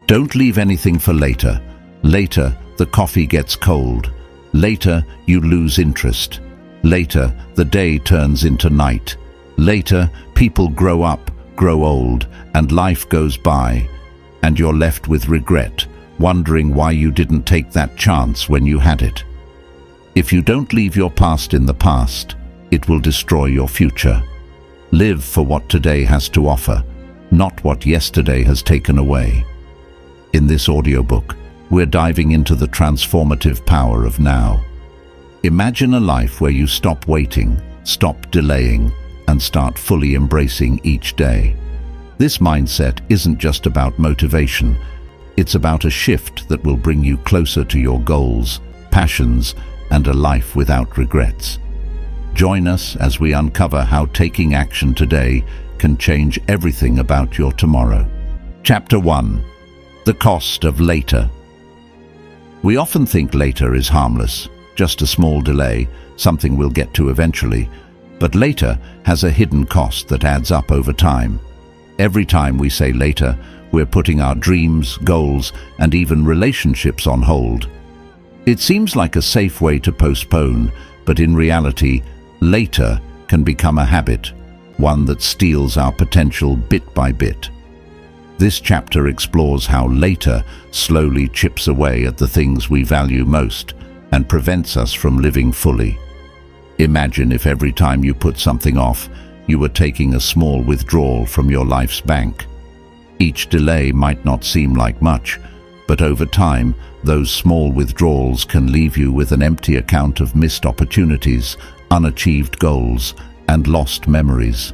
Don't leave anything for later. Later, the coffee gets cold. Later, you lose interest. Later, the day turns into night. Later, people grow up, grow old, and life goes by, and you're left with regret, wondering why you didn't take that chance when you had it. If you don't leave your past in the past, it will destroy your future. Live for what today has to offer, not what yesterday has taken away. In this audiobook, we're diving into the transformative power of now. Imagine a life where you stop waiting, stop delaying, and start fully embracing each day. This mindset isn't just about motivation. It's about a shift that will bring you closer to your goals, passions, and a life without regrets. Join us as we uncover how taking action today can change everything about your tomorrow. Chapter 1. The cost of later. We often think later is harmless, just a small delay, something we'll get to eventually. But later has a hidden cost that adds up over time. Every time we say later, we're putting our dreams, goals, and even relationships on hold. It seems like a safe way to postpone, but in reality, later can become a habit, one that steals our potential bit by bit. This chapter explores how later slowly chips away at the things we value most and prevents us from living fully. Imagine if every time you put something off, you were taking a small withdrawal from your life's bank. Each delay might not seem like much, but over time, those small withdrawals can leave you with an empty account of missed opportunities, unachieved goals, and lost memories.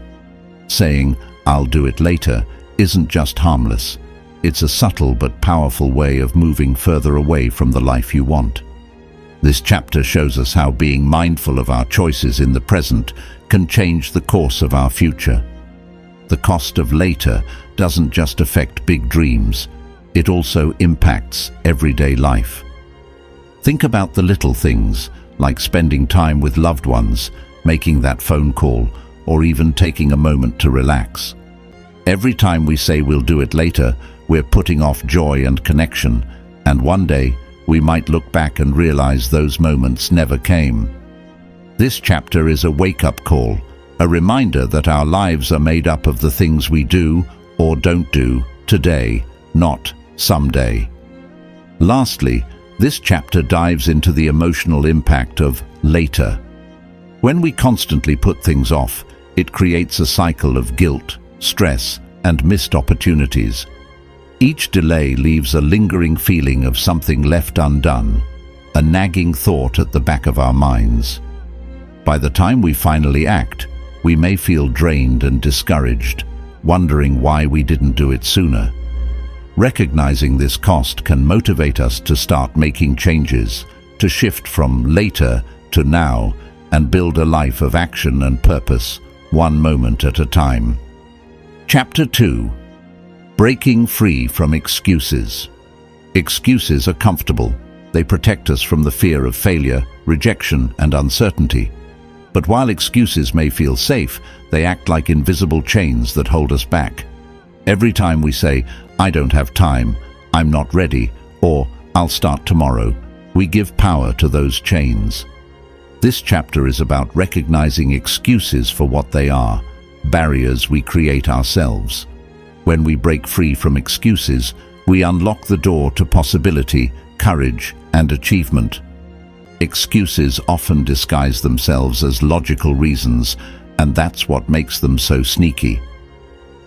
Saying, "I'll do it later," isn't just harmless. It's a subtle but powerful way of moving further away from the life you want. This chapter shows us how being mindful of our choices in the present can change the course of our future. The cost of later doesn't just affect big dreams, it also impacts everyday life. Think about the little things, like spending time with loved ones, making that phone call, or even taking a moment to relax. Every time we say we'll do it later, we're putting off joy and connection, and one day we might look back and realize those moments never came. This chapter is a wake-up call, a reminder that our lives are made up of the things we do or don't do today, not someday. Lastly, this chapter dives into the emotional impact of later. When we constantly put things off, it creates a cycle of guilt, stress, and missed opportunities. Each delay leaves a lingering feeling of something left undone, a nagging thought at the back of our minds. By the time we finally act, we may feel drained and discouraged, wondering why we didn't do it sooner. Recognizing this cost can motivate us to start making changes, to shift from later to now, and build a life of action and purpose, one moment at a time. Chapter 2. Breaking free from excuses. Excuses are comfortable. They protect us from the fear of failure, rejection, and uncertainty. But while excuses may feel safe, they act like invisible chains that hold us back. Every time we say, "I don't have time," "I'm not ready," or "I'll start tomorrow," we give power to those chains. This chapter is about recognizing excuses for what they are, barriers we create ourselves. When we break free from excuses, we unlock the door to possibility, courage, and achievement. Excuses often disguise themselves as logical reasons, and that's what makes them so sneaky.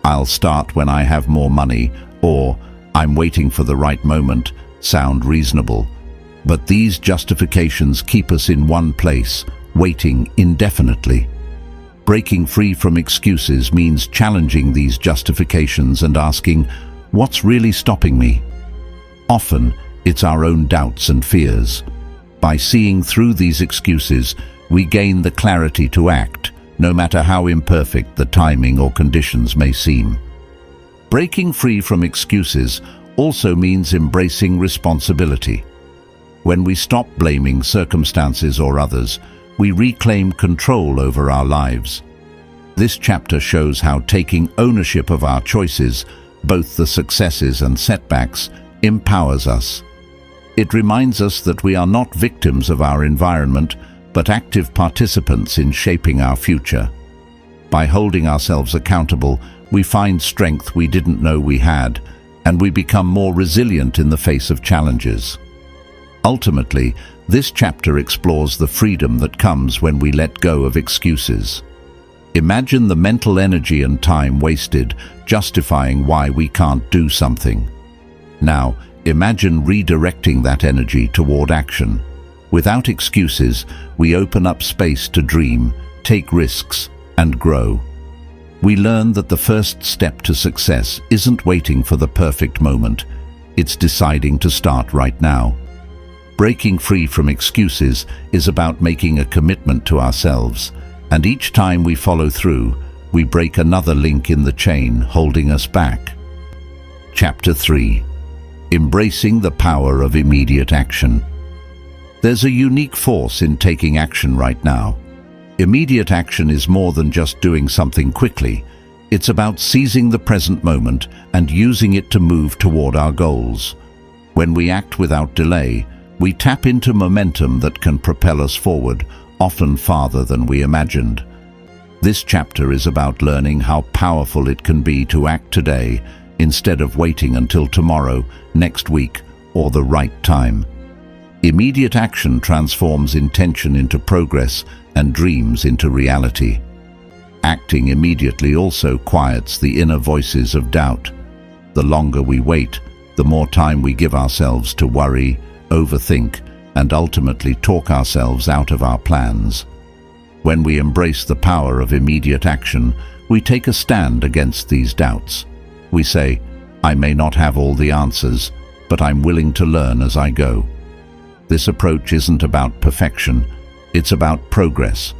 "I'll start when I have more money," or "I'm waiting for the right moment," sound reasonable. But these justifications keep us in one place, waiting indefinitely. Breaking free from excuses means challenging these justifications and asking, what's really stopping me? Often, it's our own doubts and fears. By seeing through these excuses, we gain the clarity to act, no matter how imperfect the timing or conditions may seem. Breaking free from excuses also means embracing responsibility. When we stop blaming circumstances or others, we reclaim control over our lives. This chapter shows how taking ownership of our choices both the successes and setbacks, empowers us. It reminds us that we are not victims of our environment, but active participants in shaping our future. By holding ourselves accountable, we find strength we didn't know we had, and we become more resilient in the face of challenges. Ultimately, this chapter explores the freedom that comes when we let go of excuses. Imagine the mental energy and time wasted justifying why we can't do something. Now, imagine redirecting that energy toward action. Without excuses, we open up space to dream, take risks, and grow. We learn that the first step to success isn't waiting for the perfect moment, it's deciding to start right now. Breaking free from excuses is about making a commitment to ourselves, and each time we follow through, we break another link in the chain holding us back. Chapter 3. Embracing the power of immediate action. There's a unique force in taking action right now. Immediate action is more than just doing something quickly. It's about seizing the present moment and using it to move toward our goals. When we act without delay, we tap into momentum that can propel us forward, often farther than we imagined. This chapter is about learning how powerful it can be to act today instead of waiting until tomorrow, next week, or the right time. Immediate action transforms intention into progress and dreams into reality. Acting immediately also quiets the inner voices of doubt. The longer we wait, the more time we give ourselves to worry, overthink, and ultimately talk ourselves out of our plans. When we embrace the power of immediate action, we take a stand against these doubts. We say, "I may not have all the answers, but I'm willing to learn as I go." This approach isn't about perfection, it's about progress.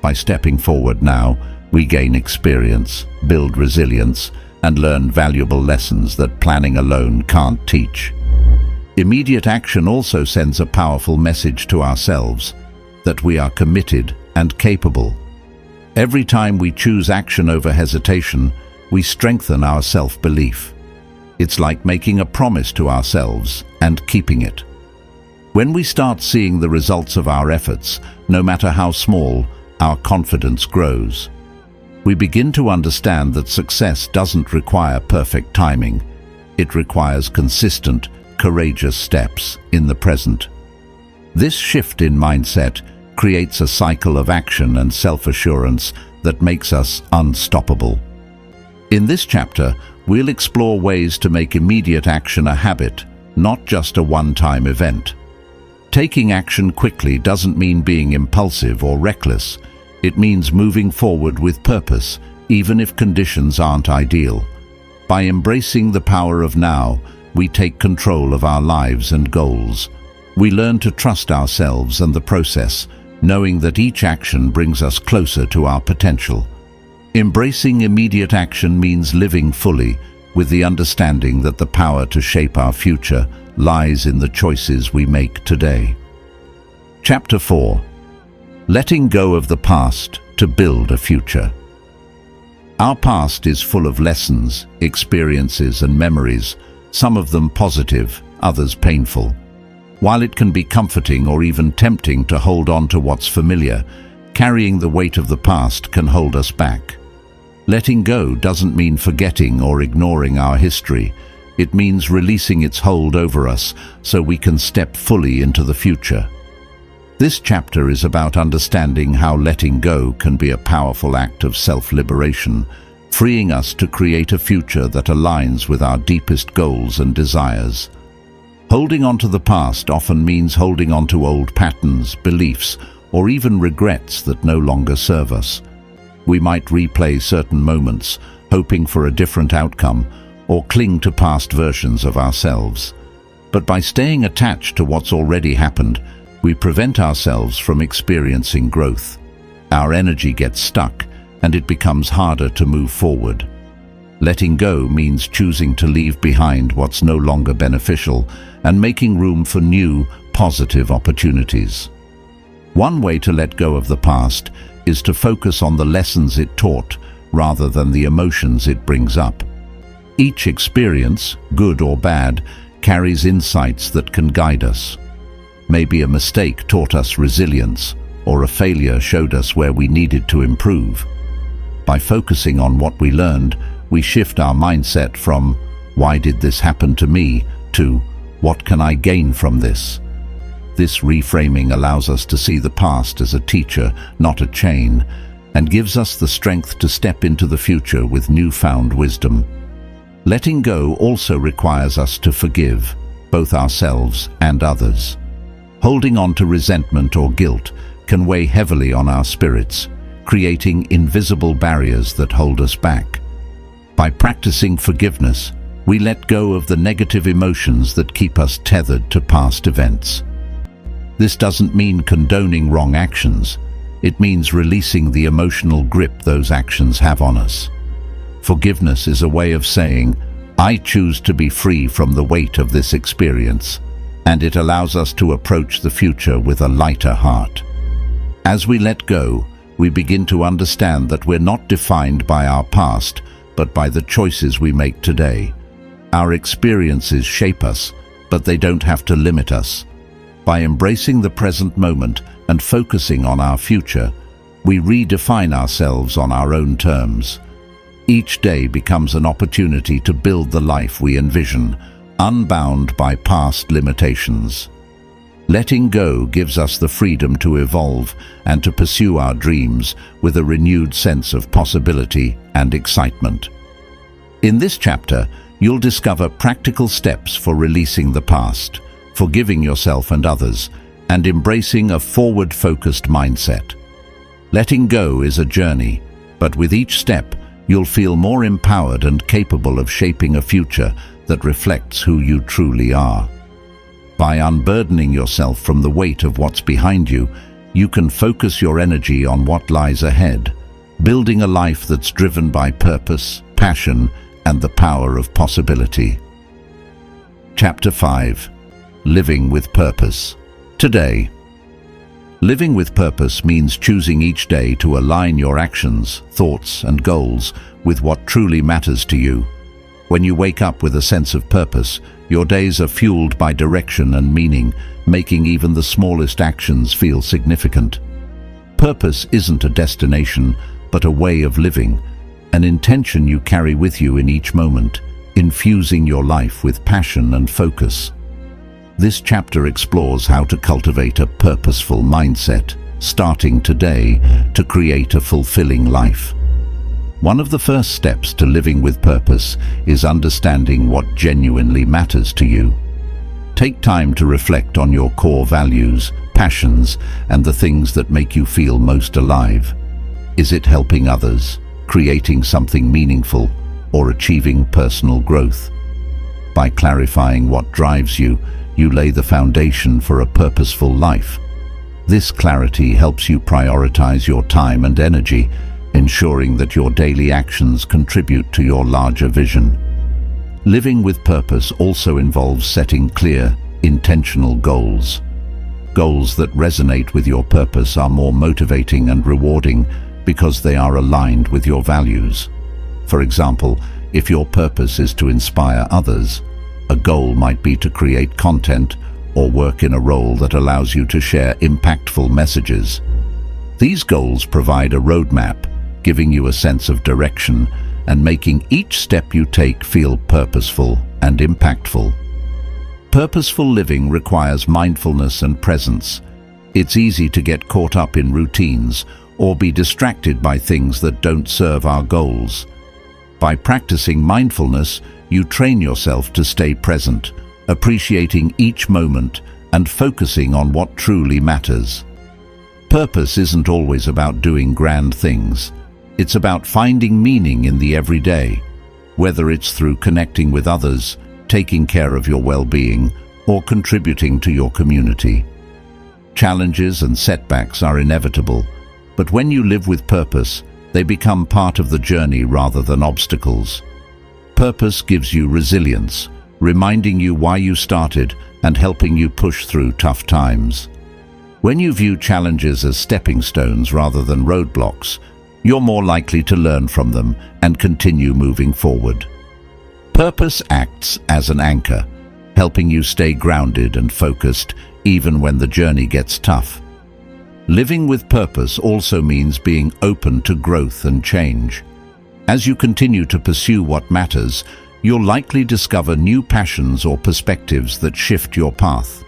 By stepping forward now, we gain experience, build resilience, and learn valuable lessons that planning alone can't teach. Immediate action also sends a powerful message to ourselves, that we are committed and capable. Every time we choose action over hesitation, we strengthen our self-belief. It's like making a promise to ourselves and keeping it. When we start seeing the results of our efforts, no matter how small, our confidence grows. We begin to understand that success doesn't require perfect timing. It requires consistent, courageous steps in the present. This shift in mindset creates a cycle of action and self-assurance that makes us unstoppable. In this chapter, we'll explore ways to make immediate action a habit, not just a one-time event. Taking action quickly doesn't mean being impulsive or reckless. It means moving forward with purpose, even if conditions aren't ideal. By embracing the power of now, we take control of our lives and goals. We learn to trust ourselves and the process, knowing that each action brings us closer to our potential. Embracing immediate action means living fully, with the understanding that the power to shape our future lies in the choices we make today. Chapter 4. Letting go of the past to build a future. Our past is full of lessons, experiences, and memories, some of them positive, others painful. While it can be comforting or even tempting to hold on to what's familiar, carrying the weight of the past can hold us back. Letting go doesn't mean forgetting or ignoring our history. It means releasing its hold over us so we can step fully into the future. This chapter is about understanding how letting go can be a powerful act of self-liberation, freeing us to create a future that aligns with our deepest goals and desires. Holding on to the past often means holding on to old patterns, beliefs, or even regrets that no longer serve us. We might replay certain moments, hoping for a different outcome, or cling to past versions of ourselves. But by staying attached to what's already happened, we prevent ourselves from experiencing growth. Our energy gets stuck, and it becomes harder to move forward. Letting go means choosing to leave behind what's no longer beneficial and making room for new, positive opportunities. One way to let go of the past is to focus on the lessons it taught rather than the emotions it brings up. Each experience, good or bad, carries insights that can guide us. Maybe a mistake taught us resilience, or a failure showed us where we needed to improve. By focusing on what we learned, we shift our mindset from "why did this happen to me?" to "what can I gain from this?" This reframing allows us to see the past as a teacher, not a chain, and gives us the strength to step into the future with newfound wisdom. Letting go also requires us to forgive, both ourselves and others. Holding on to resentment or guilt can weigh heavily on our spirits, creating invisible barriers that hold us back. By practicing forgiveness, we let go of the negative emotions that keep us tethered to past events. This doesn't mean condoning wrong actions. It means releasing the emotional grip those actions have on us. Forgiveness is a way of saying, "I choose to be free from the weight of this experience," and it allows us to approach the future with a lighter heart. As we let go, we begin to understand that we're not defined by our past, but by the choices we make today. Our experiences shape us, but they don't have to limit us. By embracing the present moment and focusing on our future, we redefine ourselves on our own terms. Each day becomes an opportunity to build the life we envision, unbound by past limitations. Letting go gives us the freedom to evolve and to pursue our dreams with a renewed sense of possibility and excitement. In this chapter, you'll discover practical steps for releasing the past, forgiving yourself and others, and embracing a forward-focused mindset. Letting go is a journey, but with each step, you'll feel more empowered and capable of shaping a future that reflects who you truly are. By unburdening yourself from the weight of what's behind you, you can focus your energy on what lies ahead, building a life that's driven by purpose, passion, and the power of possibility. Chapter 5. Living with Purpose. Today. Living with purpose means choosing each day to align your actions, thoughts, and goals with what truly matters to you. When you wake up with a sense of purpose, your days are fueled by direction and meaning, making even the smallest actions feel significant. Purpose isn't a destination, but a way of living, an intention you carry with you in each moment, infusing your life with passion and focus. This chapter explores how to cultivate a purposeful mindset, starting today, to create a fulfilling life. One of the first steps to living with purpose is understanding what genuinely matters to you. Take time to reflect on your core values, passions, and the things that make you feel most alive. Is it helping others, creating something meaningful, or achieving personal growth? By clarifying what drives you, you lay the foundation for a purposeful life. This clarity helps you prioritize your time and energy, ensuring that your daily actions contribute to your larger vision. Living with purpose also involves setting clear, intentional goals. Goals that resonate with your purpose are more motivating and rewarding because they are aligned with your values. For example, if your purpose is to inspire others, a goal might be to create content or work in a role that allows you to share impactful messages. These goals provide a roadmap, giving you a sense of direction and making each step you take feel purposeful and impactful. Purposeful living requires mindfulness and presence. It's easy to get caught up in routines or be distracted by things that don't serve our goals. By practicing mindfulness, you train yourself to stay present, appreciating each moment and focusing on what truly matters. Purpose isn't always about doing grand things. It's about finding meaning in the everyday, whether it's through connecting with others, taking care of your well-being, or contributing to your community. Challenges and setbacks are inevitable, but when you live with purpose, they become part of the journey rather than obstacles. Purpose gives you resilience, reminding you why you started and helping you push through tough times. When you view challenges as stepping stones rather than roadblocks, you're more likely to learn from them and continue moving forward. Purpose acts as an anchor, helping you stay grounded and focused even when the journey gets tough. Living with purpose also means being open to growth and change. As you continue to pursue what matters, you'll likely discover new passions or perspectives that shift your path.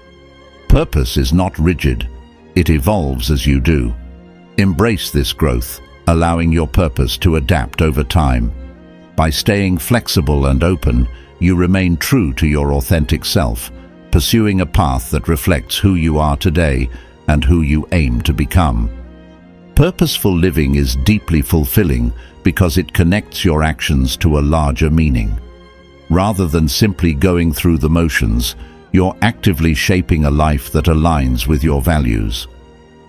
Purpose is not rigid. It evolves as you do. Embrace this growth, allowing your purpose to adapt over time. By staying flexible and open, you remain true to your authentic self, pursuing a path that reflects who you are today and who you aim to become. Purposeful living is deeply fulfilling because it connects your actions to a larger meaning. Rather than simply going through the motions, you're actively shaping a life that aligns with your values.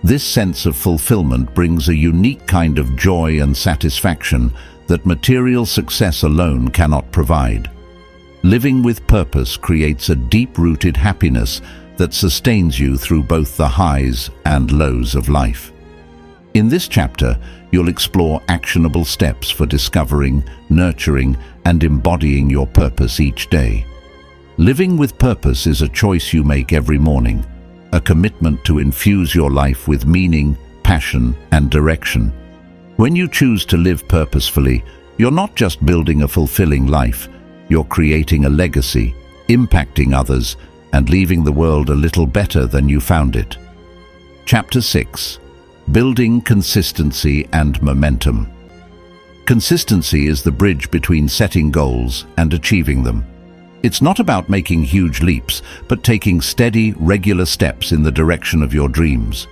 This sense of fulfillment brings a unique kind of joy and satisfaction that material success alone cannot provide. Living with purpose creates a deep-rooted happiness that sustains you through both the highs and lows of life. In this chapter, you'll explore actionable steps for discovering, nurturing, and embodying your purpose each day. Living with purpose is a choice you make every morning, a commitment to infuse your life with meaning, passion, and direction. When you choose to live purposefully, you're not just building a fulfilling life, you're creating a legacy, impacting others, and leaving the world a little better than you found it. Chapter 6. Building consistency and momentum. Consistency is the bridge between setting goals and achieving them. It's not about making huge leaps, but taking steady, regular steps in the direction of your dreams.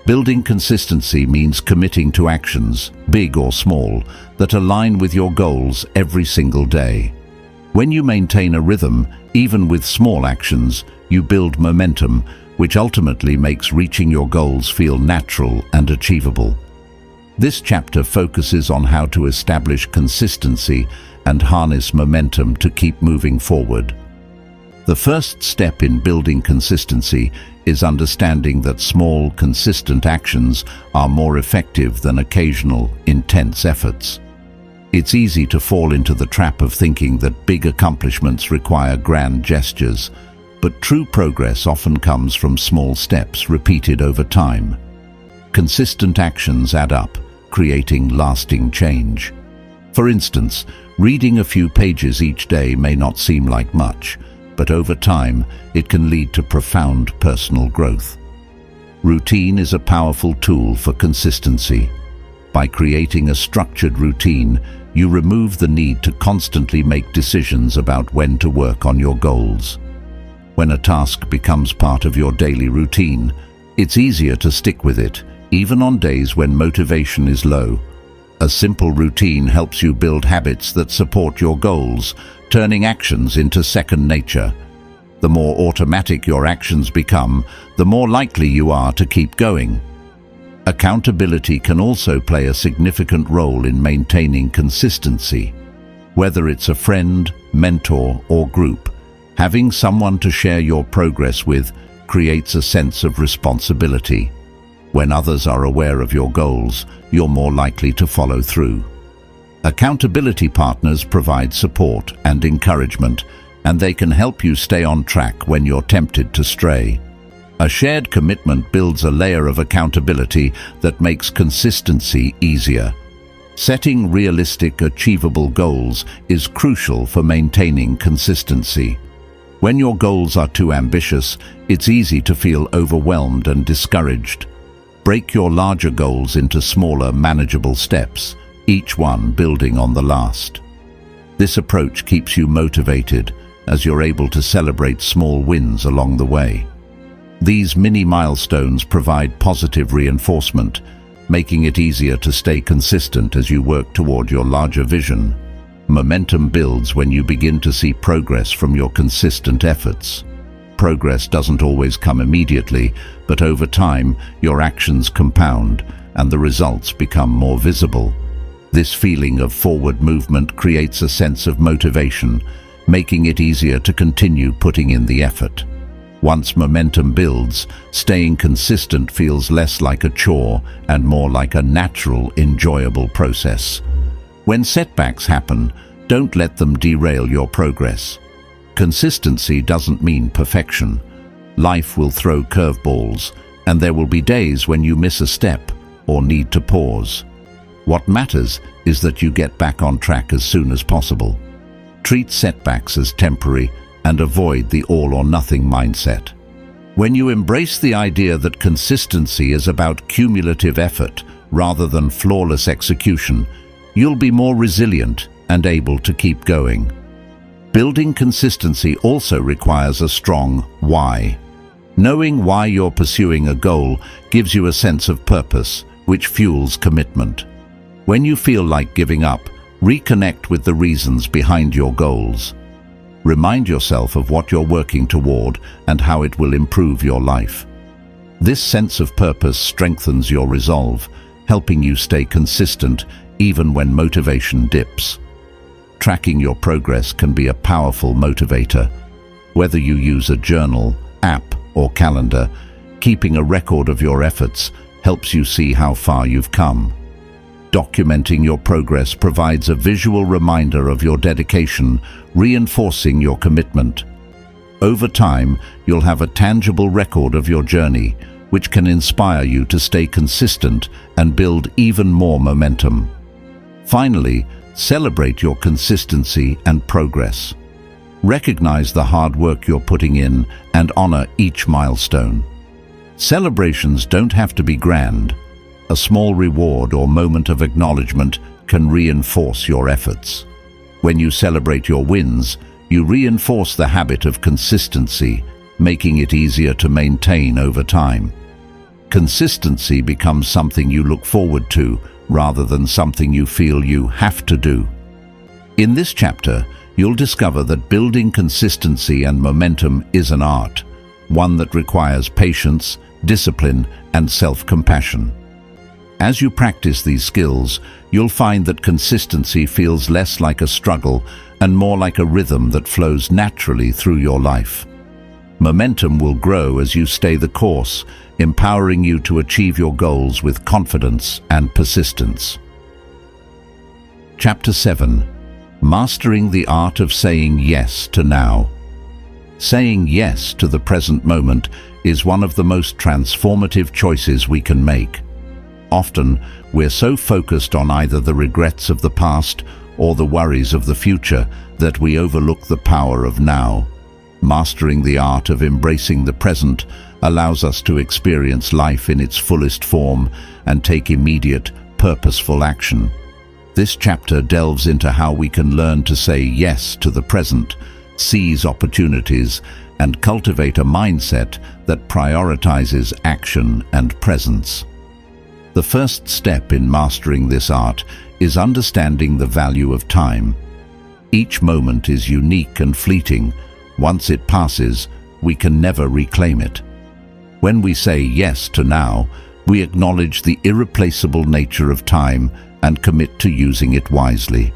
Building consistency means committing to actions, big or small, that align with your goals every single day. When you maintain a rhythm, even with small actions, you build momentum, which ultimately makes reaching your goals feel natural and achievable. This chapter focuses on how to establish consistency and harness momentum to keep moving forward. The first step in building consistency is understanding that small, consistent actions are more effective than occasional, intense efforts. It's easy to fall into the trap of thinking that big accomplishments require grand gestures, but true progress often comes from small steps repeated over time. Consistent actions add up, creating lasting change. For instance, reading a few pages each day may not seem like much, but over time, it can lead to profound personal growth. Routine is a powerful tool for consistency. By creating a structured routine, you remove the need to constantly make decisions about when to work on your goals. When a task becomes part of your daily routine, it's easier to stick with it, even on days when motivation is low. A simple routine helps you build habits that support your goals, turning actions into second nature. The more automatic your actions become, the more likely you are to keep going. Accountability can also play a significant role in maintaining consistency. Whether it's a friend, mentor, or group, having someone to share your progress with creates a sense of responsibility. When others are aware of your goals, you're more likely to follow through. Accountability partners provide support and encouragement, and they can help you stay on track when you're tempted to stray. A shared commitment builds a layer of accountability that makes consistency easier. Setting realistic, achievable goals is crucial for maintaining consistency. When your goals are too ambitious, it's easy to feel overwhelmed and discouraged. Break your larger goals into smaller, manageable steps, each one building on the last. This approach keeps you motivated as you're able to celebrate small wins along the way. These mini milestones provide positive reinforcement, making it easier to stay consistent as you work toward your larger vision. Momentum builds when you begin to see progress from your consistent efforts. Progress doesn't always come immediately, but over time, your actions compound and the results become more visible. This feeling of forward movement creates a sense of motivation, making it easier to continue putting in the effort. Once momentum builds, staying consistent feels less like a chore and more like a natural, enjoyable process. When setbacks happen, Don't let them derail your progress. Consistency doesn't mean perfection. Life will throw curveballs, and there will be days when you miss a step or need to pause. What matters is that you get back on track as soon as possible. Treat setbacks as temporary and avoid the all-or-nothing mindset. When you embrace the idea that consistency is about cumulative effort rather than flawless execution, you'll be more resilient and able to keep going. Building consistency also requires a strong why. Knowing why you're pursuing a goal gives you a sense of purpose, which fuels commitment. When you feel like giving up, reconnect with the reasons behind your goals. Remind yourself of what you're working toward and how it will improve your life. This sense of purpose strengthens your resolve, helping you stay consistent even when motivation dips. Tracking your progress can be a powerful motivator. Whether you use a journal, app, or calendar, keeping a record of your efforts helps you see how far you've come. Documenting your progress provides a visual reminder of your dedication, reinforcing your commitment. Over time, you'll have a tangible record of your journey, which can inspire you to stay consistent and build even more momentum. Finally, celebrate your consistency and progress. Recognize the hard work you're putting in and honor each milestone. Celebrations don't have to be grand. A small reward or moment of acknowledgement can reinforce your efforts. When you celebrate your wins, you reinforce the habit of consistency, making it easier to maintain over time. Consistency becomes something you look forward to rather than something you feel you have to do. In this chapter, you'll discover that building consistency and momentum is an art, one that requires patience, discipline, and self-compassion. As you practice these skills, you'll find that consistency feels less like a struggle and more like a rhythm that flows naturally through your life. Momentum will grow as you stay the course, empowering you to achieve your goals with confidence and persistence. Chapter 7. Mastering the Art of Saying Yes to Now. Saying yes to the present moment is one of the most transformative choices we can make. Often, we're so focused on either the regrets of the past or the worries of the future that we overlook the power of now. Mastering the art of embracing the present allows us to experience life in its fullest form and take immediate, purposeful action. This chapter delves into how we can learn to say yes to the present, seize opportunities, and cultivate a mindset that prioritizes action and presence. The first step in mastering this art is understanding the value of time. Each moment is unique and fleeting. Once it passes, we can never reclaim it. When we say yes to now, we acknowledge the irreplaceable nature of time and commit to using it wisely.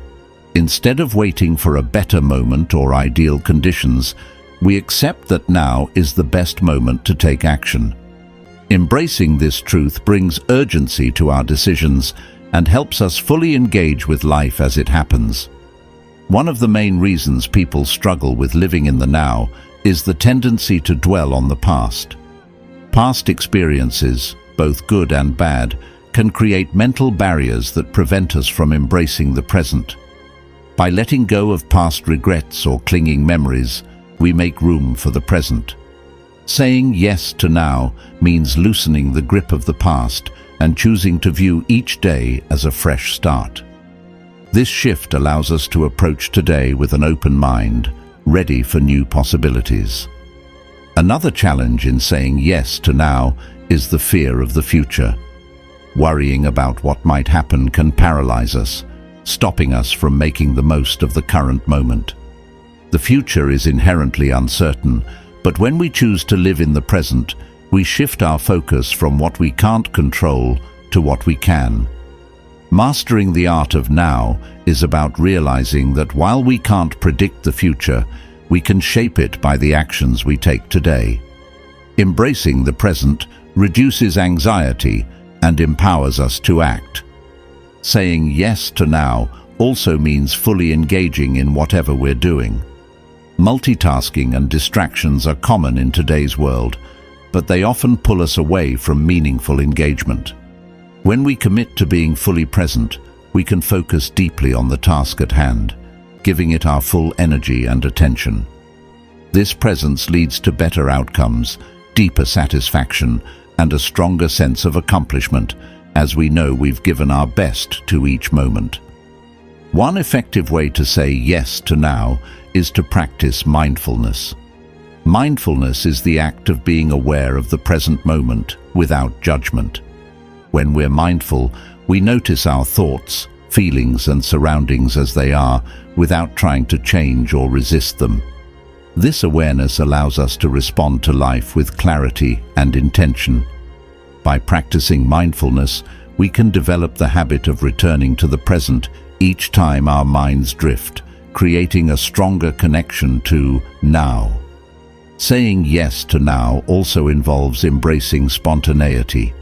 Instead of waiting for a better moment or ideal conditions, we accept that now is the best moment to take action. Embracing this truth brings urgency to our decisions and helps us fully engage with life as it happens. One of the main reasons people struggle with living in the now is the tendency to dwell on the past. Past experiences, both good and bad, can create mental barriers that prevent us from embracing the present. By letting go of past regrets or clinging memories, we make room for the present. Saying yes to now means loosening the grip of the past and choosing to view each day as a fresh start. This shift allows us to approach today with an open mind, ready for new possibilities. Another challenge in saying yes to now is the fear of the future. Worrying about what might happen can paralyze us, stopping us from making the most of the current moment. The future is inherently uncertain, but when we choose to live in the present, we shift our focus from what we can't control to what we can. Mastering the art of now is about realizing that while we can't predict the future, we can shape it by the actions we take today. Embracing the present reduces anxiety and empowers us to act. Saying yes to now also means fully engaging in whatever we're doing. Multitasking and distractions are common in today's world, but they often pull us away from meaningful engagement. When we commit to being fully present, we can focus deeply on the task at hand, giving it our full energy and attention. This presence leads to better outcomes, deeper satisfaction, and a stronger sense of accomplishment, as we know we've given our best to each moment. One effective way to say yes to now is to practice mindfulness. Mindfulness is the act of being aware of the present moment without judgment. When we're mindful, we notice our thoughts, feelings, and surroundings as they are, without trying to change or resist them. This awareness allows us to respond to life with clarity and intention. By practicing mindfulness, we can develop the habit of returning to the present each time our minds drift, creating a stronger connection to now. Saying yes to now also involves embracing spontaneity.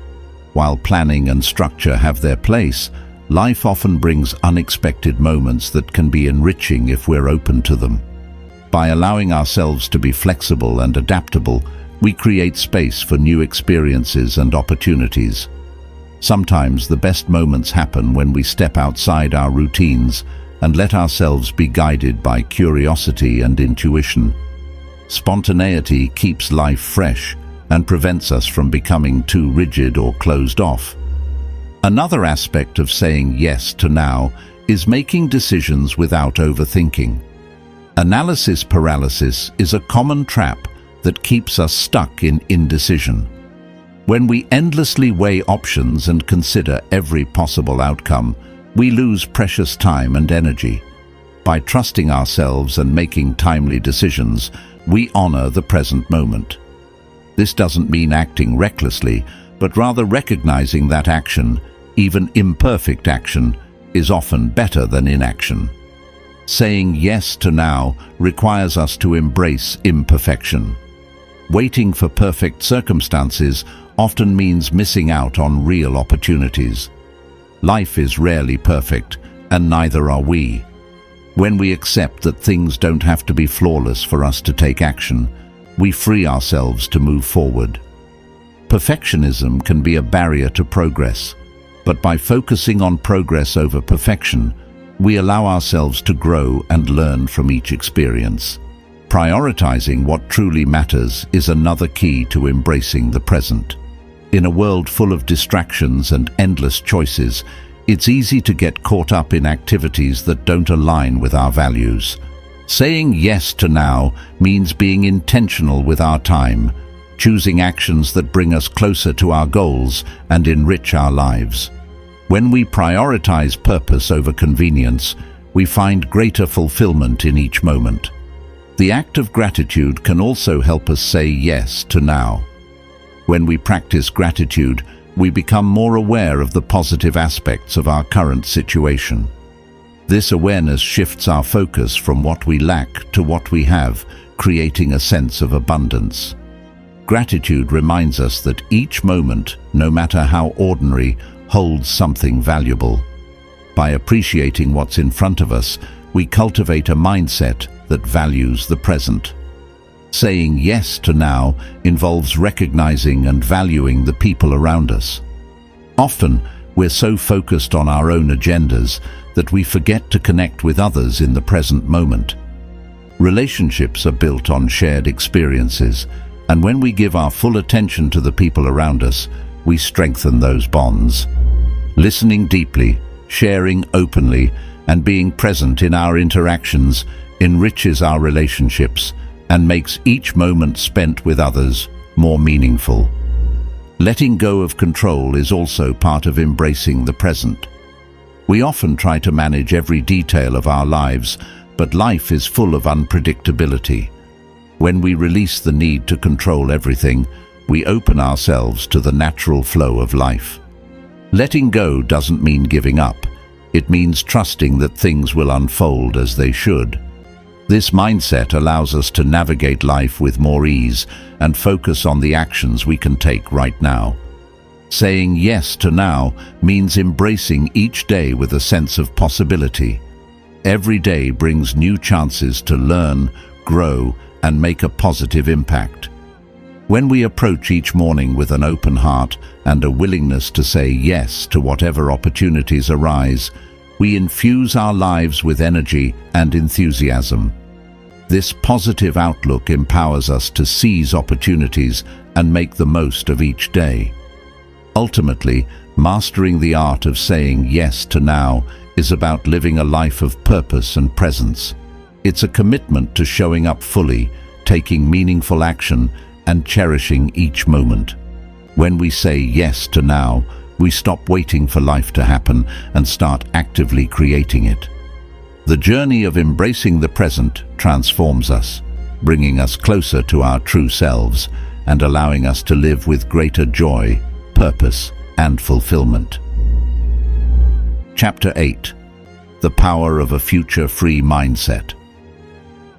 While planning and structure have their place, life often brings unexpected moments that can be enriching if we're open to them. By allowing ourselves to be flexible and adaptable, we create space for new experiences and opportunities. Sometimes the best moments happen when we step outside our routines and let ourselves be guided by curiosity and intuition. Spontaneity keeps life fresh and prevents us from becoming too rigid or closed off. Another aspect of saying yes to now is making decisions without overthinking. Analysis paralysis is a common trap that keeps us stuck in indecision. When we endlessly weigh options and consider every possible outcome, we lose precious time and energy. By trusting ourselves and making timely decisions, we honor the present moment. This doesn't mean acting recklessly, but rather recognizing that action, even imperfect action, is often better than inaction. Saying yes to now requires us to embrace imperfection. Waiting for perfect circumstances often means missing out on real opportunities. Life is rarely perfect, and neither are we. When we accept that things don't have to be flawless for us to take action, we free ourselves to move forward. Perfectionism can be a barrier to progress, but by focusing on progress over perfection, we allow ourselves to grow and learn from each experience. Prioritizing what truly matters is another key to embracing the present. In a world full of distractions and endless choices, it's easy to get caught up in activities that don't align with our values. Saying yes to now means being intentional with our time, choosing actions that bring us closer to our goals and enrich our lives. When we prioritize purpose over convenience, we find greater fulfillment in each moment. The act of gratitude can also help us say yes to now. When we practice gratitude, we become more aware of the positive aspects of our current situation. This awareness shifts our focus from what we lack to what we have, creating a sense of abundance. Gratitude reminds us that each moment, no matter how ordinary, holds something valuable. By appreciating what's in front of us, we cultivate a mindset that values the present. Saying yes to now involves recognizing and valuing the people around us. Often, we're so focused on our own agendas that we forget to connect with others in the present moment. Relationships are built on shared experiences, and when we give our full attention to the people around us, we strengthen those bonds. Listening deeply, sharing openly, and being present in our interactions enriches our relationships and makes each moment spent with others more meaningful. Letting go of control is also part of embracing the present. We often try to manage every detail of our lives, but life is full of unpredictability. When we release the need to control everything, we open ourselves to the natural flow of life. Letting go doesn't mean giving up. It means trusting that things will unfold as they should. This mindset allows us to navigate life with more ease and focus on the actions we can take right now. Saying yes to now means embracing each day with a sense of possibility. Every day brings new chances to learn, grow, and make a positive impact. When we approach each morning with an open heart and a willingness to say yes to whatever opportunities arise, we infuse our lives with energy and enthusiasm. This positive outlook empowers us to seize opportunities and make the most of each day. Ultimately, mastering the art of saying yes to now is about living a life of purpose and presence. It's a commitment to showing up fully, taking meaningful action, and cherishing each moment. When we say yes to now, we stop waiting for life to happen and start actively creating it. The journey of embracing the present transforms us, bringing us closer to our true selves and allowing us to live with greater joy, purpose, and fulfillment. Chapter 8. The Power of a Future-Free Mindset.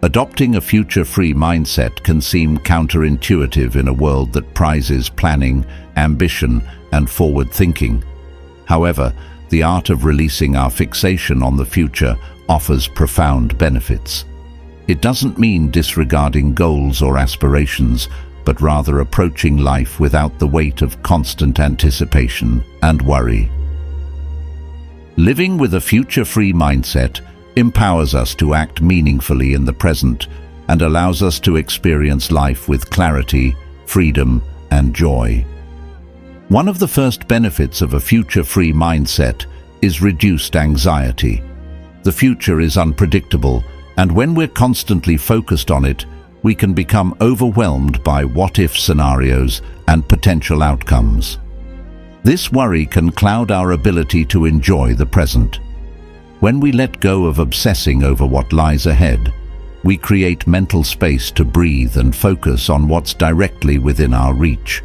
Adopting a future-free mindset can seem counterintuitive in a world that prizes planning, ambition, and forward thinking. However, the art of releasing our fixation on the future offers profound benefits. It doesn't mean disregarding goals or aspirations, but rather approaching life without the weight of constant anticipation and worry. Living with a future-free mindset empowers us to act meaningfully in the present and allows us to experience life with clarity, freedom, and joy. One of the first benefits of a future-free mindset is reduced anxiety. The future is unpredictable, and when we're constantly focused on it, we can become overwhelmed by what-if scenarios and potential outcomes. This worry can cloud our ability to enjoy the present. When we let go of obsessing over what lies ahead, we create mental space to breathe and focus on what's directly within our reach.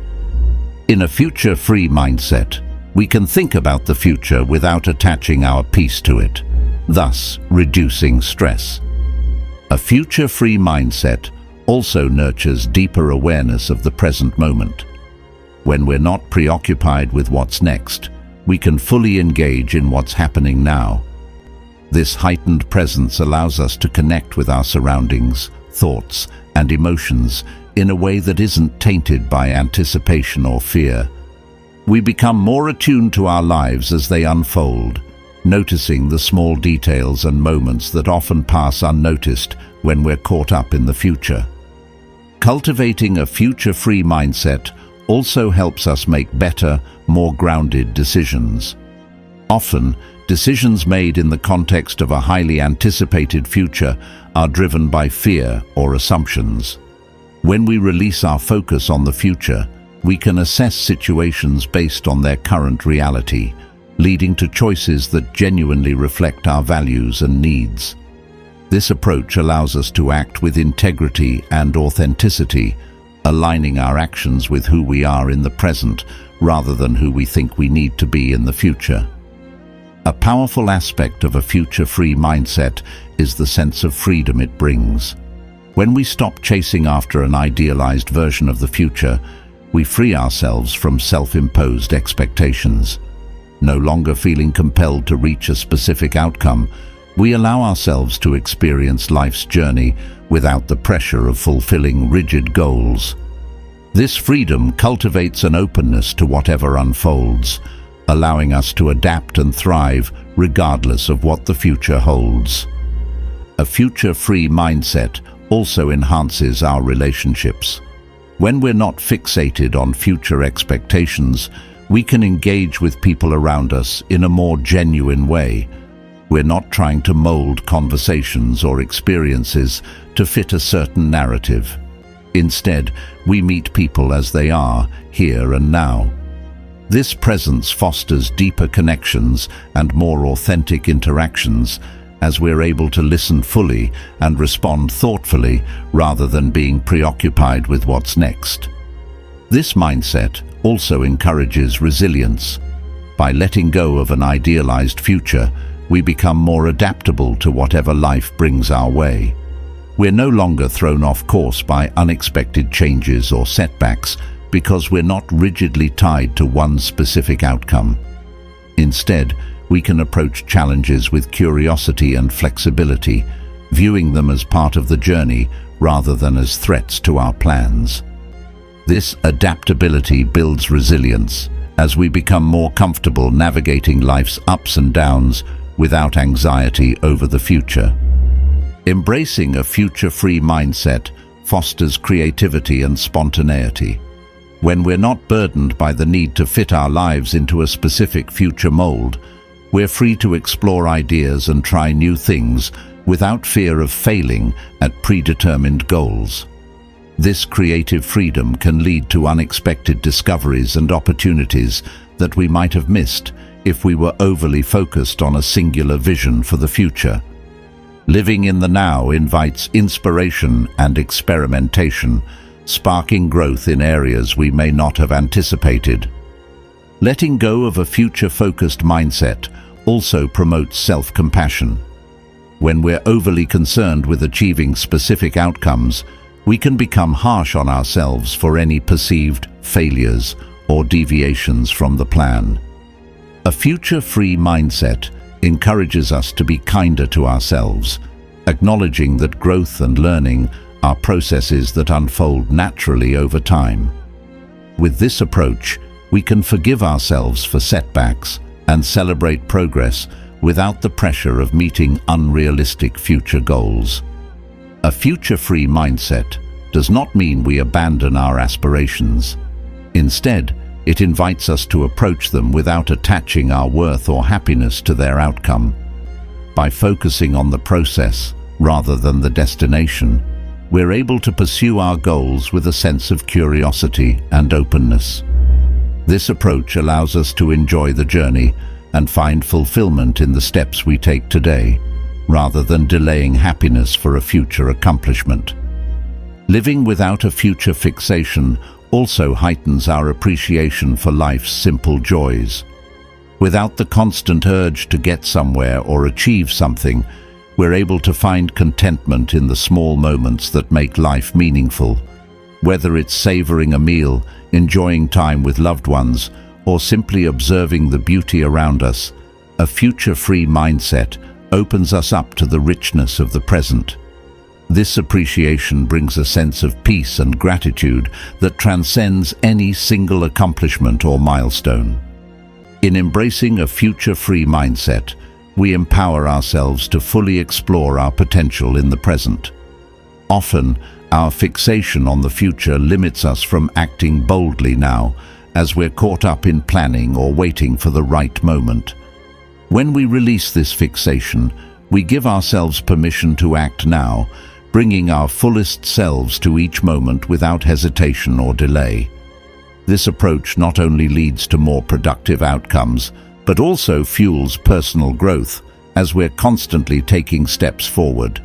In a future-free mindset, we can think about the future without attaching our peace to it, thus reducing stress. A future-free mindset also nurtures deeper awareness of the present moment. When we're not preoccupied with what's next, we can fully engage in what's happening now. This heightened presence allows us to connect with our surroundings, thoughts, and emotions in a way that isn't tainted by anticipation or fear. We become more attuned to our lives as they unfold, noticing the small details and moments that often pass unnoticed when we're caught up in the future. Cultivating a future-free mindset also helps us make better, more grounded decisions. Often, decisions made in the context of a highly anticipated future are driven by fear or assumptions. When we release our focus on the future, we can assess situations based on their current reality, leading to choices that genuinely reflect our values and needs. This approach allows us to act with integrity and authenticity, aligning our actions with who we are in the present rather than who we think we need to be in the future. A powerful aspect of a future-free mindset is the sense of freedom it brings. When we stop chasing after an idealized version of the future, we free ourselves from self-imposed expectations. No longer feeling compelled to reach a specific outcome, we allow ourselves to experience life's journey without the pressure of fulfilling rigid goals. This freedom cultivates an openness to whatever unfolds, allowing us to adapt and thrive regardless of what the future holds. A future-free mindset also enhances our relationships. When we're not fixated on future expectations, we can engage with people around us in a more genuine way. We're not trying to mold conversations or experiences to fit a certain narrative. Instead, we meet people as they are, here and now. This presence fosters deeper connections and more authentic interactions as we're able to listen fully and respond thoughtfully rather than being preoccupied with what's next. This mindset also encourages resilience. By letting go of an idealized future, we become more adaptable to whatever life brings our way. We're no longer thrown off course by unexpected changes or setbacks because we're not rigidly tied to one specific outcome. Instead, we can approach challenges with curiosity and flexibility, viewing them as part of the journey rather than as threats to our plans. This adaptability builds resilience as we become more comfortable navigating life's ups and downs without anxiety over the future. Embracing a future-free mindset fosters creativity and spontaneity. When we're not burdened by the need to fit our lives into a specific future mold, we're free to explore ideas and try new things without fear of failing at predetermined goals. This creative freedom can lead to unexpected discoveries and opportunities that we might have missed if we were overly focused on a singular vision for the future. Living in the now invites inspiration and experimentation, sparking growth in areas we may not have anticipated. Letting go of a future-focused mindset also promotes self-compassion. When we're overly concerned with achieving specific outcomes, we can become harsh on ourselves for any perceived failures or deviations from the plan. A future-free mindset encourages us to be kinder to ourselves, acknowledging that growth and learning are processes that unfold naturally over time. With this approach, we can forgive ourselves for setbacks and celebrate progress without the pressure of meeting unrealistic future goals. A future-free mindset does not mean we abandon our aspirations. Instead, it invites us to approach them without attaching our worth or happiness to their outcome. By focusing on the process rather than the destination, we're able to pursue our goals with a sense of curiosity and openness. This approach allows us to enjoy the journey and find fulfillment in the steps we take today, rather than delaying happiness for a future accomplishment. Living without a future fixation also heightens our appreciation for life's simple joys. Without the constant urge to get somewhere or achieve something, we're able to find contentment in the small moments that make life meaningful. Whether it's savoring a meal, enjoying time with loved ones, or simply observing the beauty around us, a future-free mindset opens us up to the richness of the present. This appreciation brings a sense of peace and gratitude that transcends any single accomplishment or milestone. In embracing a future-free mindset, we empower ourselves to fully explore our potential in the present. Often, our fixation on the future limits us from acting boldly now, as we're caught up in planning or waiting for the right moment. When we release this fixation, we give ourselves permission to act now, bringing our fullest selves to each moment without hesitation or delay. This approach not only leads to more productive outcomes, but also fuels personal growth as we're constantly taking steps forward.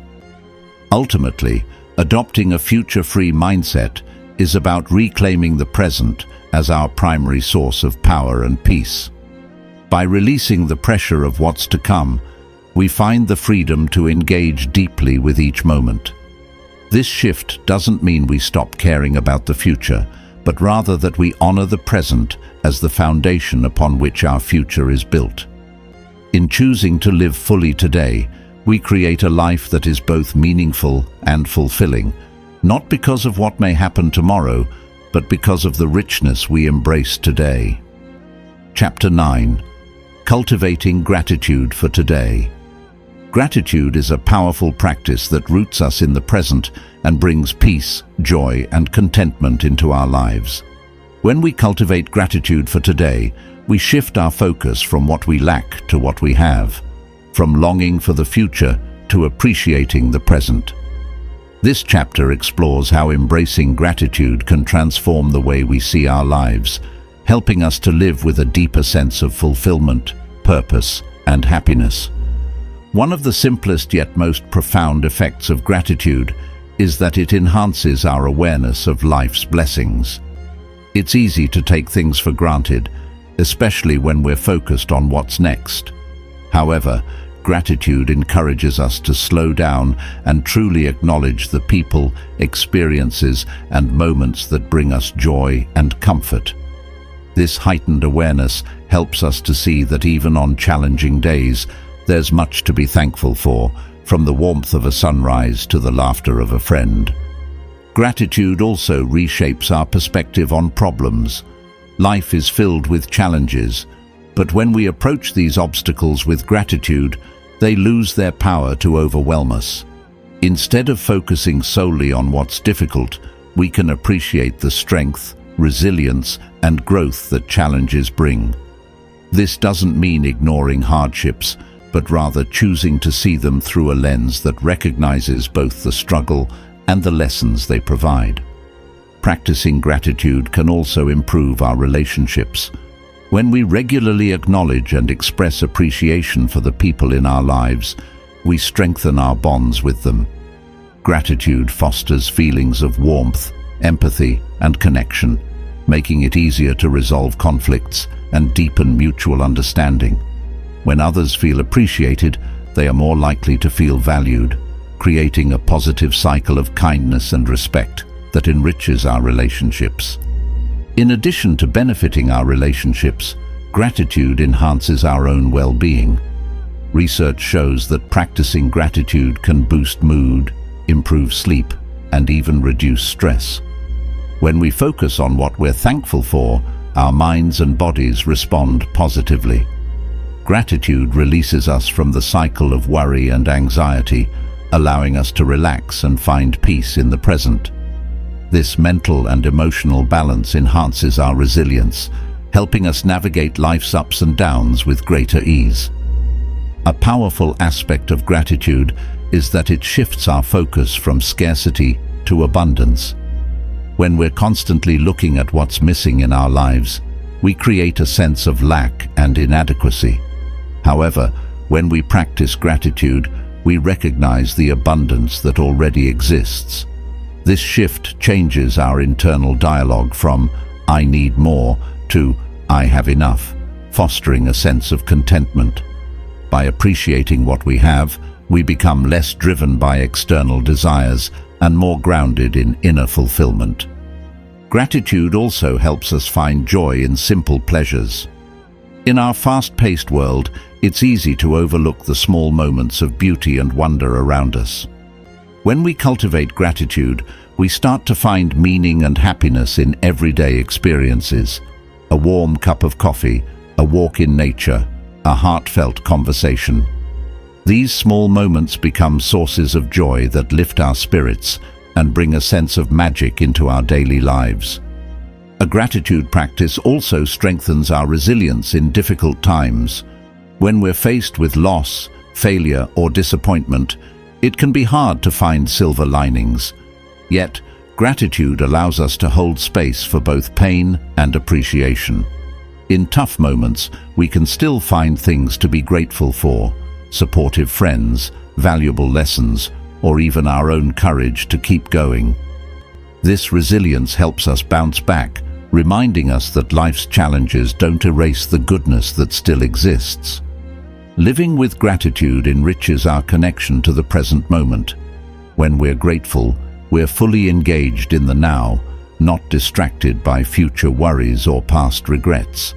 Ultimately, adopting a future-free mindset is about reclaiming the present as our primary source of power and peace. By releasing the pressure of what's to come, we find the freedom to engage deeply with each moment. This shift doesn't mean we stop caring about the future, but rather that we honor the present as the foundation upon which our future is built. In choosing to live fully today, we create a life that is both meaningful and fulfilling, not because of what may happen tomorrow, but because of the richness we embrace today. Chapter 9. Cultivating gratitude for today. Gratitude is a powerful practice that roots us in the present and brings peace, joy, and contentment into our lives. When we cultivate gratitude for today, we shift our focus from what we lack to what we have, from longing for the future to appreciating the present. This chapter explores how embracing gratitude can transform the way we see our lives, helping us to live with a deeper sense of fulfillment, purpose, and happiness. One of the simplest yet most profound effects of gratitude is that it enhances our awareness of life's blessings. It's easy to take things for granted, especially when we're focused on what's next. However, gratitude encourages us to slow down and truly acknowledge the people, experiences, and moments that bring us joy and comfort. This heightened awareness helps us to see that even on challenging days, there's much to be thankful for, from the warmth of a sunrise to the laughter of a friend. Gratitude also reshapes our perspective on problems. Life is filled with challenges, but when we approach these obstacles with gratitude, they lose their power to overwhelm us. Instead of focusing solely on what's difficult, we can appreciate the strength, resilience, and growth that challenges bring. This doesn't mean ignoring hardships, but rather choosing to see them through a lens that recognizes both the struggle and the lessons they provide. Practicing gratitude can also improve our relationships. When we regularly acknowledge and express appreciation for the people in our lives, we strengthen our bonds with them. Gratitude fosters feelings of warmth, empathy, and connection, making it easier to resolve conflicts and deepen mutual understanding. When others feel appreciated, they are more likely to feel valued, creating a positive cycle of kindness and respect that enriches our relationships. In addition to benefiting our relationships, gratitude enhances our own well-being. Research shows that practicing gratitude can boost mood, improve sleep, and even reduce stress. When we focus on what we're thankful for, our minds and bodies respond positively. Gratitude releases us from the cycle of worry and anxiety, allowing us to relax and find peace in the present. This mental and emotional balance enhances our resilience, helping us navigate life's ups and downs with greater ease. A powerful aspect of gratitude is that it shifts our focus from scarcity to abundance. When we're constantly looking at what's missing in our lives, we create a sense of lack and inadequacy. However, when we practice gratitude, we recognize the abundance that already exists. This shift changes our internal dialogue from "I need more" to "I have enough," fostering a sense of contentment. By appreciating what we have, we become less driven by external desires and more grounded in inner fulfillment. Gratitude also helps us find joy in simple pleasures. In our fast-paced world, it's easy to overlook the small moments of beauty and wonder around us. When we cultivate gratitude, we start to find meaning and happiness in everyday experiences. A warm cup of coffee, a walk in nature, a heartfelt conversation. These small moments become sources of joy that lift our spirits and bring a sense of magic into our daily lives. A gratitude practice also strengthens our resilience in difficult times. When we're faced with loss, failure, or disappointment, it can be hard to find silver linings. Yet, gratitude allows us to hold space for both pain and appreciation. In tough moments, we can still find things to be grateful for: supportive friends, valuable lessons, or even our own courage to keep going. This resilience helps us bounce back, reminding us that life's challenges don't erase the goodness that still exists. Living with gratitude enriches our connection to the present moment. When we're grateful, we're fully engaged in the now, not distracted by future worries or past regrets.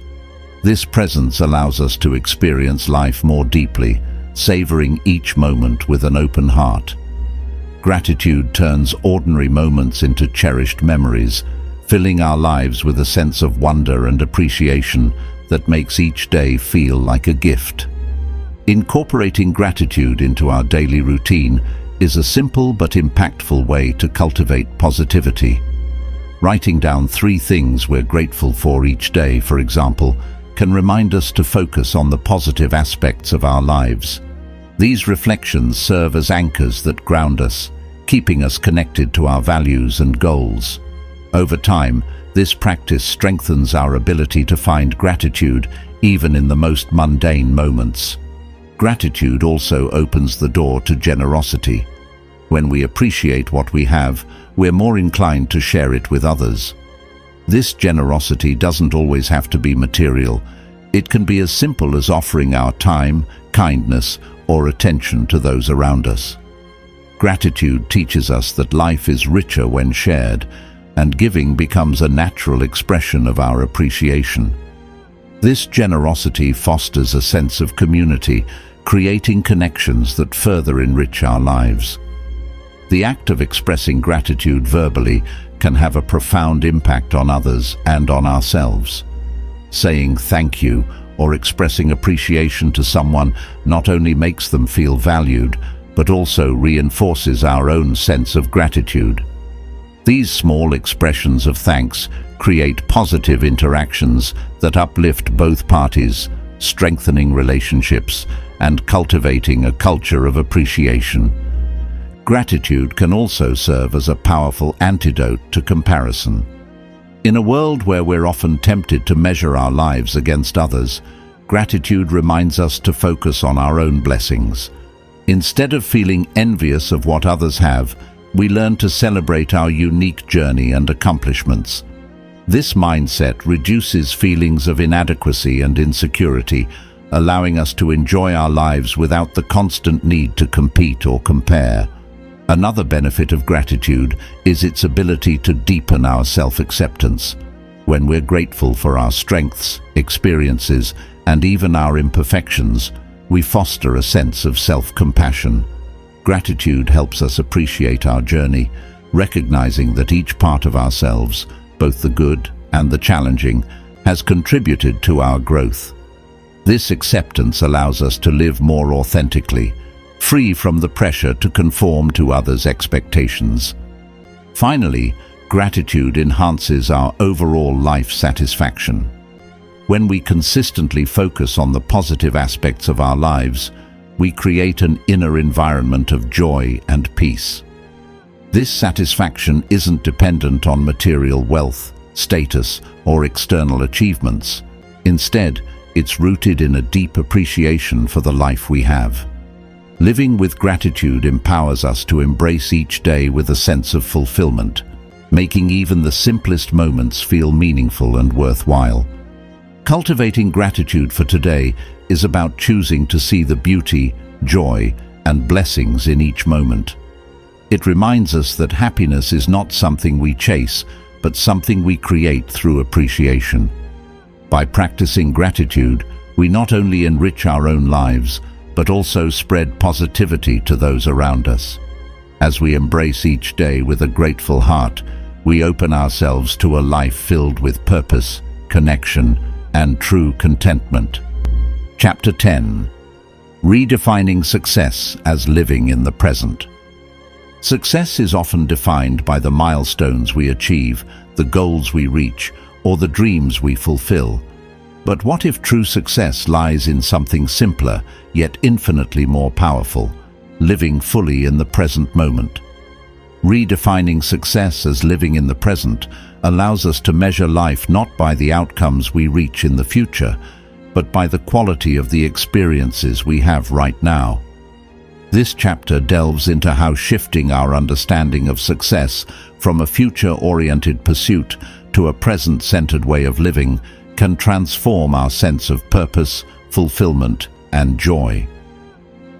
This presence allows us to experience life more deeply, savoring each moment with an open heart. Gratitude turns ordinary moments into cherished memories, filling our lives with a sense of wonder and appreciation that makes each day feel like a gift. Incorporating gratitude into our daily routine is a simple but impactful way to cultivate positivity. Writing down 3 things we're grateful for each day, for example, can remind us to focus on the positive aspects of our lives. These reflections serve as anchors that ground us, keeping us connected to our values and goals. Over time, this practice strengthens our ability to find gratitude even in the most mundane moments. Gratitude also opens the door to generosity. When we appreciate what we have, we're more inclined to share it with others. This generosity doesn't always have to be material. It can be as simple as offering our time, kindness, or attention to those around us. Gratitude teaches us that life is richer when shared, and giving becomes a natural expression of our appreciation. This generosity fosters a sense of community, creating connections that further enrich our lives. The act of expressing gratitude verbally can have a profound impact on others and on ourselves. Saying thank you or expressing appreciation to someone not only makes them feel valued, but also reinforces our own sense of gratitude. These small expressions of thanks create positive interactions that uplift both parties, strengthening relationships and cultivating a culture of appreciation. Gratitude can also serve as a powerful antidote to comparison. In a world where we're often tempted to measure our lives against others, gratitude reminds us to focus on our own blessings. Instead of feeling envious of what others have, we learn to celebrate our unique journey and accomplishments. This mindset reduces feelings of inadequacy and insecurity, allowing us to enjoy our lives without the constant need to compete or compare. Another benefit of gratitude is its ability to deepen our self-acceptance. When we're grateful for our strengths, experiences, and even our imperfections, we foster a sense of self-compassion. Gratitude helps us appreciate our journey, recognizing that each part of ourselves, both the good and the challenging, has contributed to our growth. This acceptance allows us to live more authentically, free from the pressure to conform to others' expectations. Finally, gratitude enhances our overall life satisfaction. When we consistently focus on the positive aspects of our lives, we create an inner environment of joy and peace. This satisfaction isn't dependent on material wealth, status, or external achievements. Instead, it's rooted in a deep appreciation for the life we have. Living with gratitude empowers us to embrace each day with a sense of fulfillment, making even the simplest moments feel meaningful and worthwhile. Cultivating gratitude for today is about choosing to see the beauty, joy, and blessings in each moment. It reminds us that happiness is not something we chase, but something we create through appreciation. By practicing gratitude, we not only enrich our own lives, but also spread positivity to those around us. As we embrace each day with a grateful heart, we open ourselves to a life filled with purpose, connection, and true contentment. Chapter 10. Redefining success as living in the present. Success is often defined by the milestones we achieve, the goals we reach, or the dreams we fulfill. But what if true success lies in something simpler, yet infinitely more powerful, living fully in the present moment? Redefining success as living in the present allows us to measure life not by the outcomes we reach in the future, but by the quality of the experiences we have right now. This chapter delves into how shifting our understanding of success from a future-oriented pursuit to a present-centered way of living can transform our sense of purpose, fulfillment, and joy.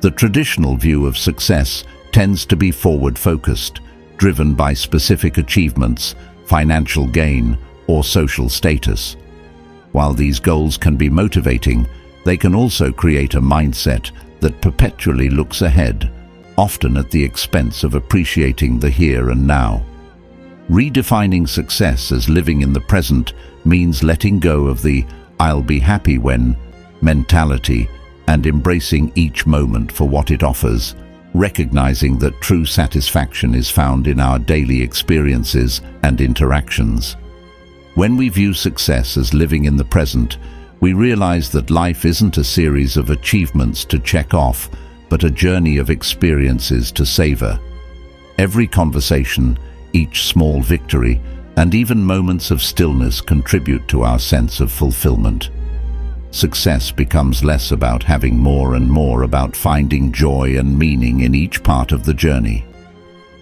The traditional view of success tends to be forward-focused, driven by specific achievements, financial gain, or social status. While these goals can be motivating, they can also create a mindset that perpetually looks ahead, often at the expense of appreciating the here and now. Redefining success as living in the present means letting go of the "I'll be happy when" mentality and embracing each moment for what it offers, recognizing that true satisfaction is found in our daily experiences and interactions. When we view success as living in the present, we realize that life isn't a series of achievements to check off, but a journey of experiences to savor. Every conversation, each small victory, and even moments of stillness contribute to our sense of fulfillment. Success becomes less about having more and more about finding joy and meaning in each part of the journey.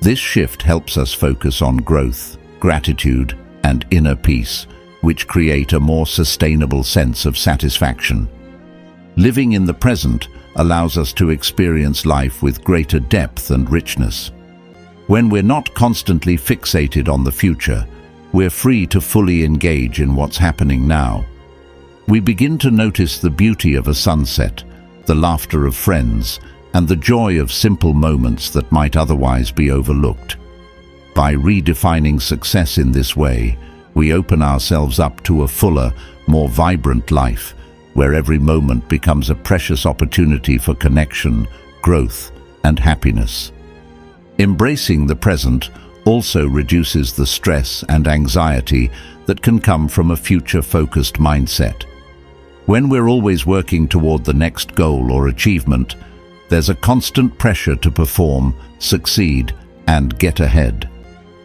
This shift helps us focus on growth, gratitude, and inner peace, which create a more sustainable sense of satisfaction. Living in the present allows us to experience life with greater depth and richness. When we're not constantly fixated on the future, we're free to fully engage in what's happening now. We begin to notice the beauty of a sunset, the laughter of friends, and the joy of simple moments that might otherwise be overlooked. By redefining success in this way, we open ourselves up to a fuller, more vibrant life, where every moment becomes a precious opportunity for connection, growth, and happiness. Embracing the present also reduces the stress and anxiety that can come from a future-focused mindset. When we're always working toward the next goal or achievement, there's a constant pressure to perform, succeed, and get ahead.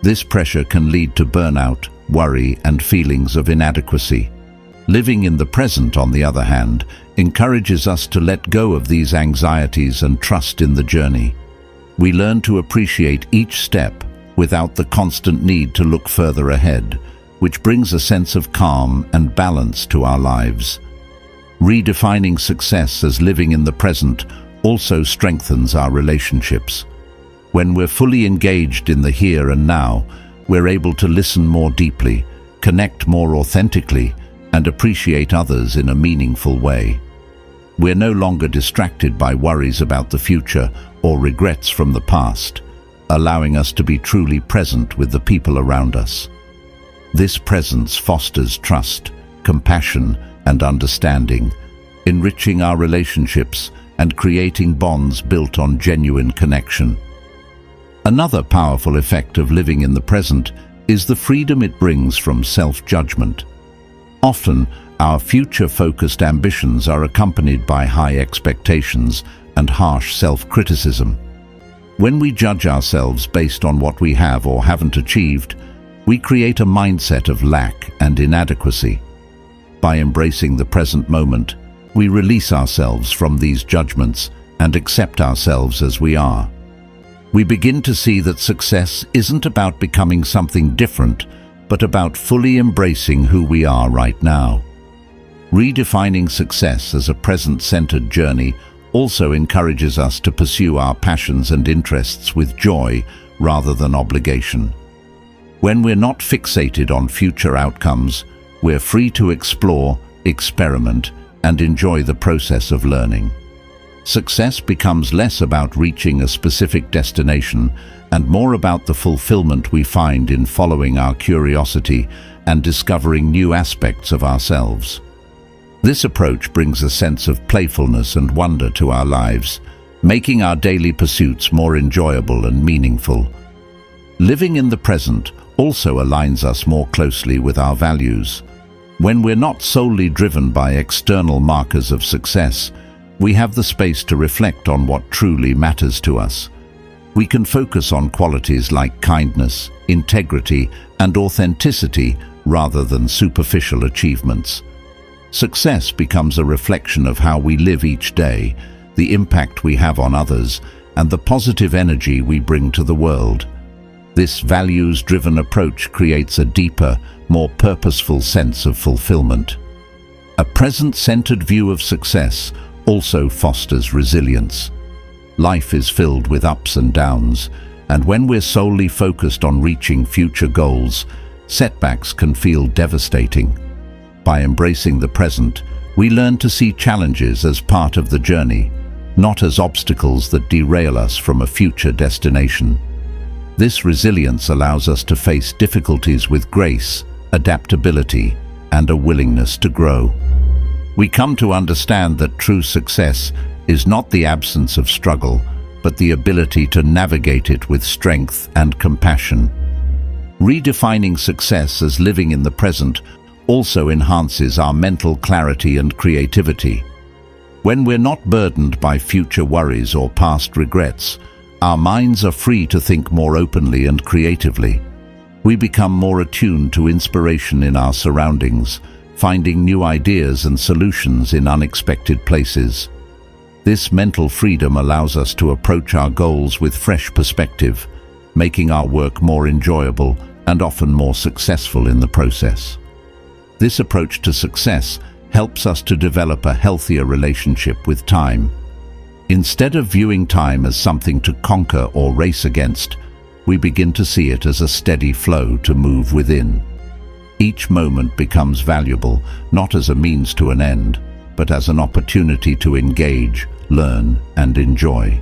This pressure can lead to burnout, worry, and feelings of inadequacy. Living in the present, on the other hand, encourages us to let go of these anxieties and trust in the journey. We learn to appreciate each step without the constant need to look further ahead, which brings a sense of calm and balance to our lives. Redefining success as living in the present also strengthens our relationships. When we're fully engaged in the here and now, we're able to listen more deeply, connect more authentically, and appreciate others in a meaningful way. We're no longer distracted by worries about the future or regrets from the past, allowing us to be truly present with the people around us. This presence fosters trust, compassion, and understanding, enriching our relationships and creating bonds built on genuine connection. Another powerful effect of living in the present is the freedom it brings from self-judgment. Often, our future-focused ambitions are accompanied by high expectations and harsh self-criticism. When we judge ourselves based on what we have or haven't achieved, we create a mindset of lack and inadequacy. By embracing the present moment, we release ourselves from these judgments and accept ourselves as we are. We begin to see that success isn't about becoming something different, but about fully embracing who we are right now. Redefining success as a present-centered journey also encourages us to pursue our passions and interests with joy rather than obligation. When we're not fixated on future outcomes, we're free to explore, experiment, and enjoy the process of learning. Success becomes less about reaching a specific destination and more about the fulfillment we find in following our curiosity and discovering new aspects of ourselves. This approach brings a sense of playfulness and wonder to our lives, making our daily pursuits more enjoyable and meaningful. Living in the present also aligns us more closely with our values. When we're not solely driven by external markers of success, we have the space to reflect on what truly matters to us. We can focus on qualities like kindness, integrity, and authenticity rather than superficial achievements. Success becomes a reflection of how we live each day, the impact we have on others, and the positive energy we bring to the world. This values-driven approach creates a deeper, more purposeful sense of fulfillment. A present-centered view of success also fosters resilience. Life is filled with ups and downs, and when we're solely focused on reaching future goals, setbacks can feel devastating. By embracing the present, we learn to see challenges as part of the journey, not as obstacles that derail us from a future destination. This resilience allows us to face difficulties with grace, adaptability, and a willingness to grow. We come to understand that true success is not the absence of struggle, but the ability to navigate it with strength and compassion. Redefining success as living in the present also enhances our mental clarity and creativity. When we're not burdened by future worries or past regrets, our minds are free to think more openly and creatively. We become more attuned to inspiration in our surroundings, finding new ideas and solutions in unexpected places. This mental freedom allows us to approach our goals with fresh perspective, making our work more enjoyable and often more successful in the process. This approach to success helps us to develop a healthier relationship with time. Instead of viewing time as something to conquer or race against, we begin to see it as a steady flow to move within. Each moment becomes valuable, not as a means to an end, but as an opportunity to engage, learn, and enjoy.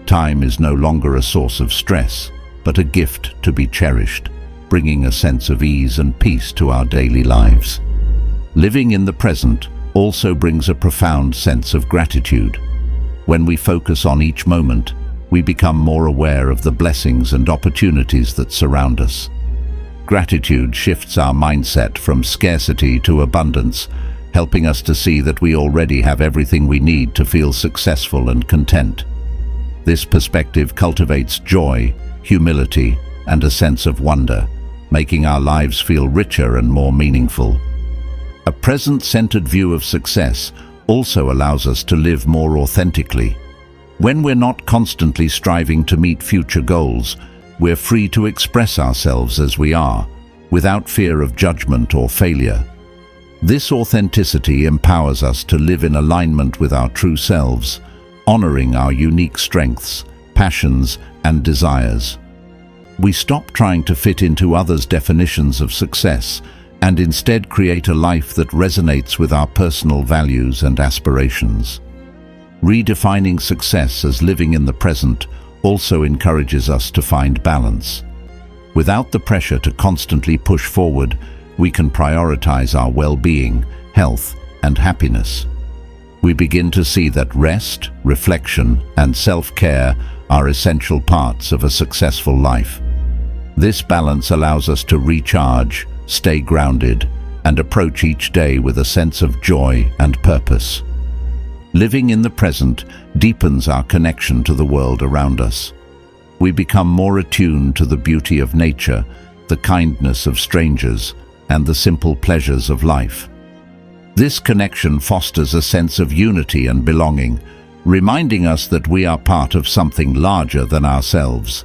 Time is no longer a source of stress, but a gift to be cherished, bringing a sense of ease and peace to our daily lives. Living in the present also brings a profound sense of gratitude. When we focus on each moment, we become more aware of the blessings and opportunities that surround us. Gratitude shifts our mindset from scarcity to abundance, helping us to see that we already have everything we need to feel successful and content. This perspective cultivates joy, humility, and a sense of wonder, making our lives feel richer and more meaningful. A present-centered view of success also allows us to live more authentically. When we're not constantly striving to meet future goals, we're free to express ourselves as we are, without fear of judgment or failure. This authenticity empowers us to live in alignment with our true selves, honoring our unique strengths, passions, and desires. We stop trying to fit into others' definitions of success and instead create a life that resonates with our personal values and aspirations. Redefining success as living in the present also encourages us to find balance. Without the pressure to constantly push forward, we can prioritize our well-being, health, and happiness. We begin to see that rest, reflection, and self-care are essential parts of a successful life. This balance allows us to recharge, stay grounded, and approach each day with a sense of joy and purpose. Living in the present deepens our connection to the world around us. We become more attuned to the beauty of nature, the kindness of strangers, and the simple pleasures of life. This connection fosters a sense of unity and belonging, reminding us that we are part of something larger than ourselves.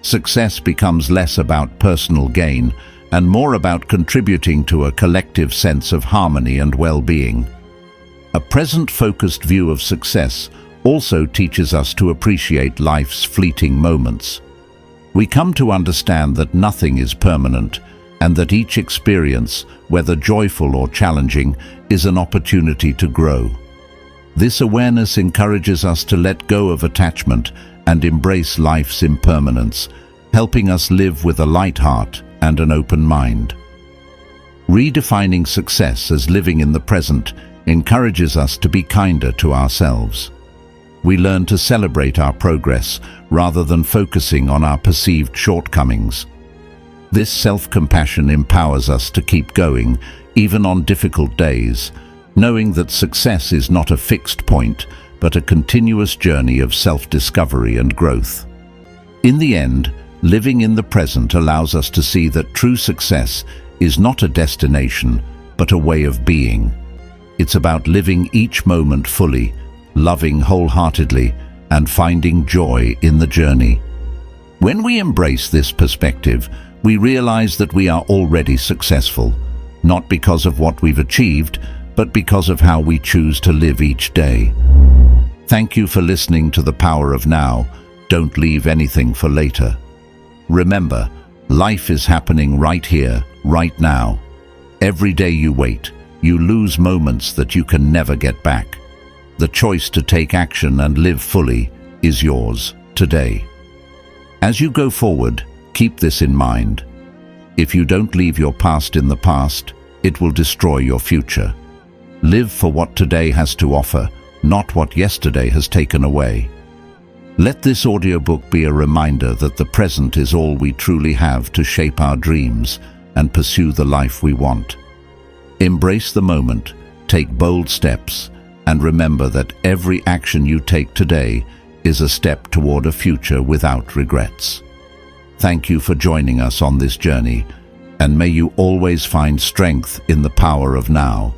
Success becomes less about personal gain and more about contributing to a collective sense of harmony and well-being. A present-focused view of success also teaches us to appreciate life's fleeting moments. We come to understand that nothing is permanent and that each experience, whether joyful or challenging, is an opportunity to grow. This awareness encourages us to let go of attachment and embrace life's impermanence, helping us live with a light heart and an open mind. Redefining success as living in the present encourages us to be kinder to ourselves. We learn to celebrate our progress rather than focusing on our perceived shortcomings. This self-compassion empowers us to keep going, even on difficult days, knowing that success is not a fixed point, but a continuous journey of self-discovery and growth. In the end, living in the present allows us to see that true success is not a destination, but a way of being. It's about living each moment fully, loving wholeheartedly, and finding joy in the journey. When we embrace this perspective, we realize that we are already successful, not because of what we've achieved, but because of how we choose to live each day. Thank you for listening to The Power of Now. Don't leave anything for later. Remember, life is happening right here, right now. Every day you wait, you lose moments that you can never get back. The choice to take action and live fully is yours today. As you go forward, keep this in mind. If you don't leave your past in the past, it will destroy your future. Live for what today has to offer, not what yesterday has taken away. Let this audiobook be a reminder that the present is all we truly have to shape our dreams and pursue the life we want. Embrace the moment, take bold steps, and remember that every action you take today is a step toward a future without regrets. Thank you for joining us on this journey, and may you always find strength in the power of now.